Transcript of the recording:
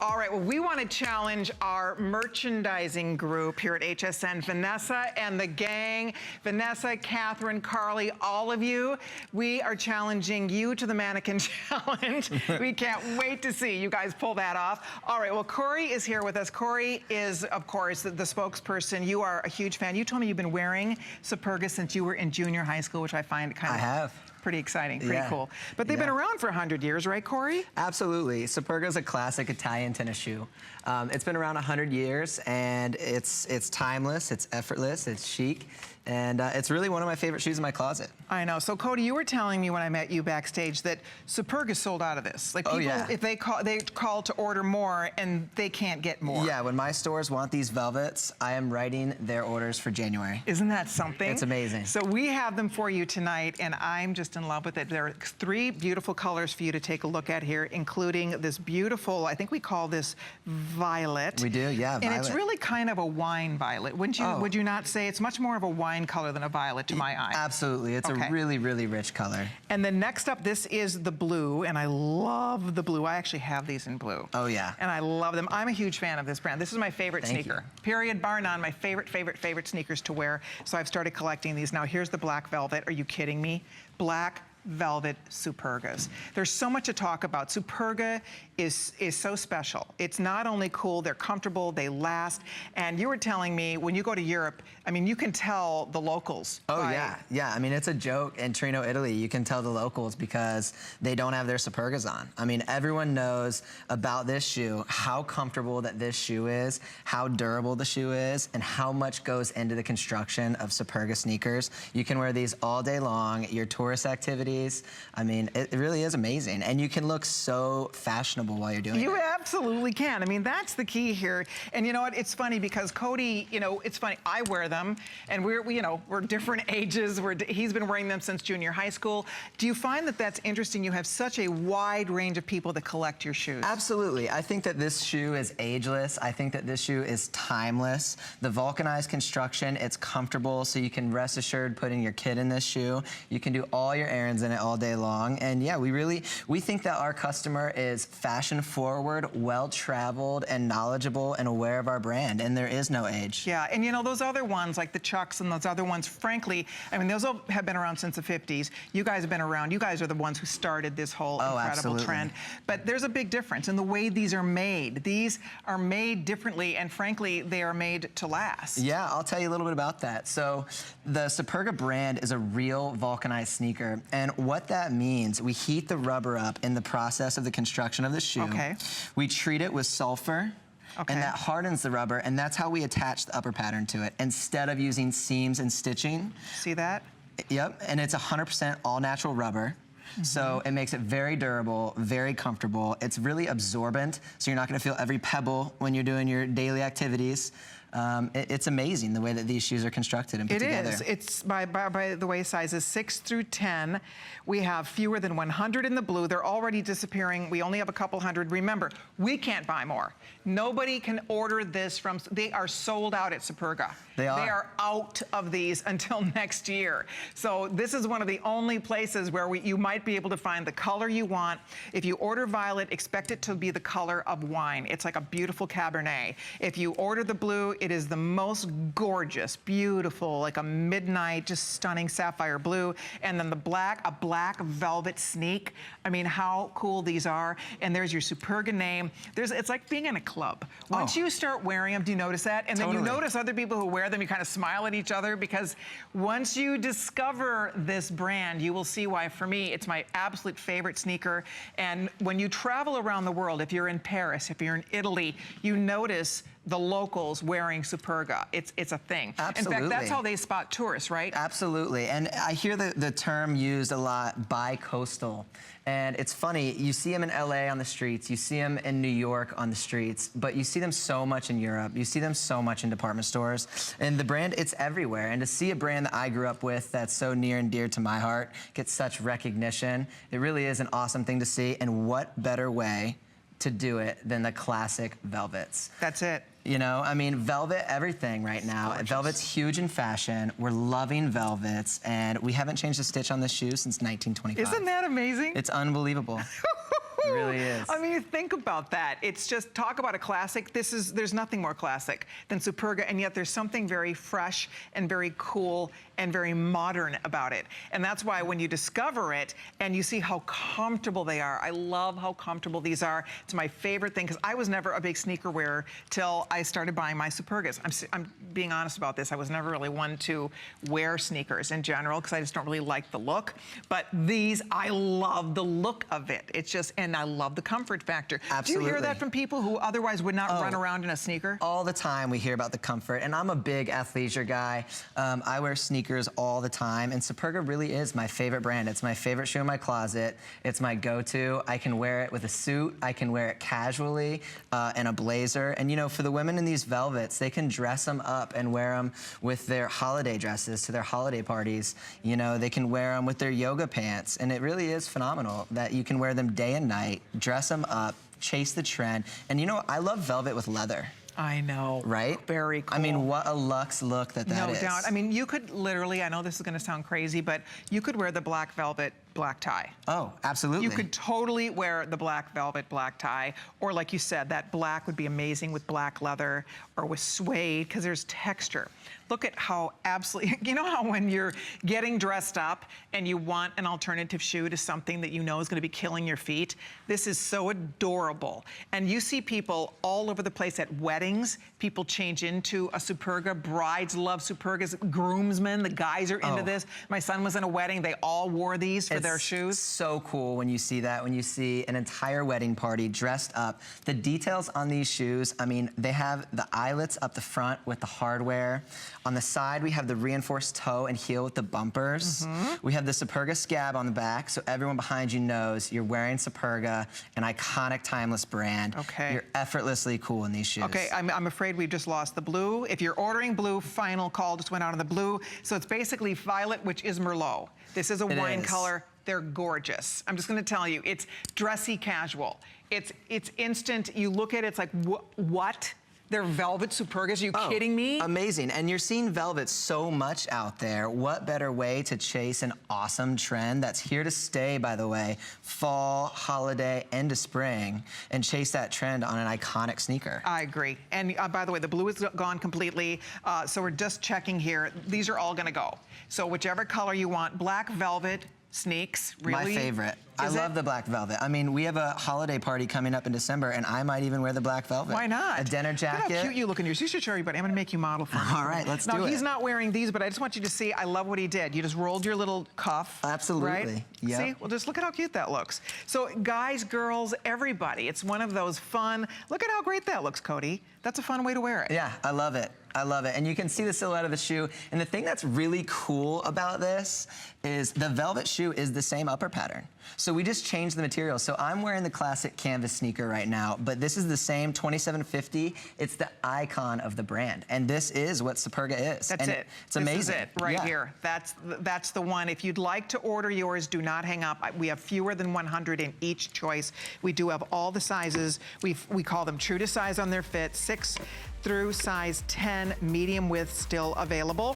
All right, well, we want to challenge our merchandising group here at HSN, Vanessa and the gang. Vanessa, Catherine, Carly, all of you, we are challenging you to the mannequin challenge. We can't wait to see you guys pull that off. All right, well, Corey is here with us. Corey is, of course, the spokesperson. You are a huge fan. You told me you've been wearing Superga since you were in junior high school, which I find kind of pretty exciting, pretty cool. But they've been around for 100 years, right, Corey? Absolutely. Superga is a classic Italian tennis shoe. It's been around 100 years, and it's timeless, it's effortless, it's chic, and it's really one of my favorite shoes in my closet. I know. So, Cody, you were telling me when I met you backstage that Superga sold out of this. Like, people, if they call to order more, and they can't get more. Yeah, when my stores want these velvets, I am writing their orders for January. Isn't that something? It's amazing. So we have them for you tonight, and I'm just in love with it. There are 3 beautiful colors for you to take a look at here, including this beautiful, I think we call this violet. We do, yeah, violet. And it's really kind of a wine violet. Wouldn't you, would you not say? It's much more of a wine color than a violet to my eye. Absolutely. It's a really, really rich color. And then next up, this is the blue, and I love the blue. I actually have these in blue. Oh, yeah. And I love them. I'm a huge fan of this brand. This is my favorite sneaker. Period, bar none. My favorite sneakers to wear. So I've started collecting these. Now, here's the black velvet. Are you kidding me? Black velvet Supergas. There's so much to talk about. Superga is so special. It's not only cool, they're comfortable, they last. And you were telling me when you go to Europe, I mean, you can tell the locals. Oh, yeah. I mean, it's a joke in Trino, Italy. You can tell the locals because they don't have their Supergas on. I mean, everyone knows about this shoe, how comfortable that this shoe is, how durable the shoe is, and how much goes into the construction of Superga sneakers. You can wear these all day long, your tourist activities. I mean, it really is amazing. And you can look so fashionable while you're doing it. You absolutely can. I mean, that's the key here. And you know what? It's funny because Cody, you know, it's funny. I wear them, and we're different ages. He's been wearing them since junior high school. Do you find that that's interesting? You have such a wide range of people that collect your shoes. Absolutely. I think that this shoe is ageless. I think that this shoe is timeless. The vulcanized construction, it's comfortable, so you can rest assured putting your kid in this shoe. You can do all your errands in it all day long. And yeah, we think that our customer is fashion forward, well-traveled, and knowledgeable and aware of our brand, and there is no age. Yeah, and you know, those other ones, like the Chucks and those other ones, frankly, I mean, those all have been around since the 50s. You guys have been around. You guys are the ones who started this whole incredible trend. But there's a big difference in the way these are made. These are made differently, and frankly, they are made to last. Yeah, I'll tell you a little bit about that. So the Superga brand is a real vulcanized sneaker, and what that means, we heat the rubber up in the process of the construction of the shoe. Okay. We treat it with sulfur. Okay. And that hardens the rubber, and that's how we attach the upper pattern to it, instead of using seams and stitching. See that? Yep, and it's 100% all-natural rubber. So it makes it very durable, very comfortable. It's really absorbent, so you're not gonna feel every pebble when you're doing your daily activities. It's amazing the way that these shoes are constructed and put together. It is. It's by the way, sizes 6 through 10. We have fewer than 100 in the blue. They're already disappearing. We only have a couple hundred. Remember, we can't buy more. Nobody can order this from, they are sold out at Superga. They are. They are out of these until next year. So this is one of the only places where you might be able to find the color you want. If you order violet, expect it to be the color of wine. It's like a beautiful Cabernet. If you order the blue, it is the most gorgeous, beautiful, like a midnight, just stunning sapphire blue. And then the black, a black velvet sneak. I mean, how cool these are. And there's your Superga name. It's like being in a club. Once you start wearing them, do you notice that? And then you notice other people who wear them, you kind of smile at each other, because once you discover this brand, you will see why, for me, it's my absolute favorite sneaker. And when you travel around the world, if you're in Paris, if you're in Italy, you notice the locals wearing Superga. It's a thing. Absolutely. In fact, that's how they spot tourists, right? Absolutely. And I hear the term used a lot, bi-coastal. And it's funny, you see them in LA on the streets, you see them in New York on the streets, but you see them so much in Europe, you see them so much in department stores. And the brand, it's everywhere. And to see a brand that I grew up with that's so near and dear to my heart get such recognition, it really is an awesome thing to see. And what better way to do it than the classic velvets? That's it. You know, I mean, velvet, everything right now. Gorgeous. Velvet's huge in fashion. We're loving velvets, and we haven't changed a stitch on this shoe since 1925. Isn't that amazing? It's unbelievable. It really is. I mean, think about that. It's just, talk about a classic. There's nothing more classic than Superga, and yet there's something very fresh and very cool and very modern about it. And that's why when you discover it and you see how comfortable they are, I love how comfortable these are. It's my favorite thing, because I was never a big sneaker wearer till I started buying my Supergas. I'm being honest about this. I was never really one to wear sneakers in general, because I just don't really like the look. But these, I love the look of it. It's just, and I love the comfort factor. Absolutely. Do you hear that from people who otherwise would not run around in a sneaker? All the time we hear about the comfort, and I'm a big athleisure guy. I wear sneakers all the time, and Superga really is my favorite brand. It's my favorite shoe in my closet. It's my go-to. I can wear it with a suit. I can wear it casually and a blazer. And you know, for the women in these velvets, they can dress them up and wear them with their holiday dresses to their holiday parties. You know, they can wear them with their yoga pants, and it really is phenomenal that you can wear them day and night, dress them up, chase the trend. And you know, I love velvet with leather. I know. Right? Very cool. I mean, what a luxe look that is. No doubt. I mean, you could literally, I know this is going to sound crazy, but you could wear the black velvet black tie. Oh, absolutely. You could totally wear the black velvet black tie, or like you said, that black would be amazing with black leather or with suede, because there's texture. Look at how absolutely, you know how when you're getting dressed up and you want an alternative shoe to something that you know is going to be killing your feet? This is so adorable. And you see people all over the place at weddings. People change into a Superga. Brides love Supergas. Groomsmen, the guys are into this. My son was in a wedding. They all wore these for their shoes. It's so cool when you see that, when you see an entire wedding party dressed up. The details on these shoes, I mean, they have the eyelets up the front with the hardware. On the side, we have the reinforced toe and heel with the bumpers. We have the Superga scab on the back, so everyone behind you knows you're wearing Superga, an iconic, timeless brand. Okay. You're effortlessly cool in these shoes. Okay, I'm afraid we've just lost the blue. If you're ordering blue, final call just went out on the blue. So it's basically violet, which is Merlot. This is a wine color. They're gorgeous. I'm just gonna tell you, it's dressy casual. It's instant. You look at it, it's like, what? They're velvet Supergas, are you kidding me? Amazing, and you're seeing velvet so much out there. What better way to chase an awesome trend that's here to stay, by the way, fall, holiday, into spring, and chase that trend on an iconic sneaker. I agree. And by the way, the blue is gone completely, so we're just checking here. These are all gonna go. So whichever color you want, black velvet, sneaks, really? My favorite. I love the black velvet. I mean, we have a holiday party coming up in December, and I might even wear the black velvet. Why not? A dinner jacket. Look how cute you look in yours. You should show everybody. I'm going to make you model for me. All right, let's do it. Now, he's not wearing these, but I just want you to see, I love what he did. You just rolled your little cuff. Absolutely. Right? Yep. See? Well, just look at how cute that looks. So, guys, girls, everybody, it's one of those fun, look at how great that looks, Cody. That's a fun way to wear it. Yeah, I love it. I love it. And you can see the silhouette of the shoe. And the thing that's really cool about this is the velvet shoe is the same upper pattern. So we just changed the material. So I'm wearing the classic canvas sneaker right now, but this is the same 2750. It's the icon of the brand. And this is what Superga is. That's it. It's amazing. This is it right here. That's the one. If you'd like to order yours, do not hang up. We have fewer than 100 in each choice. We do have all the sizes. We call them true to size on their fit, 6 through size 10, medium width still available.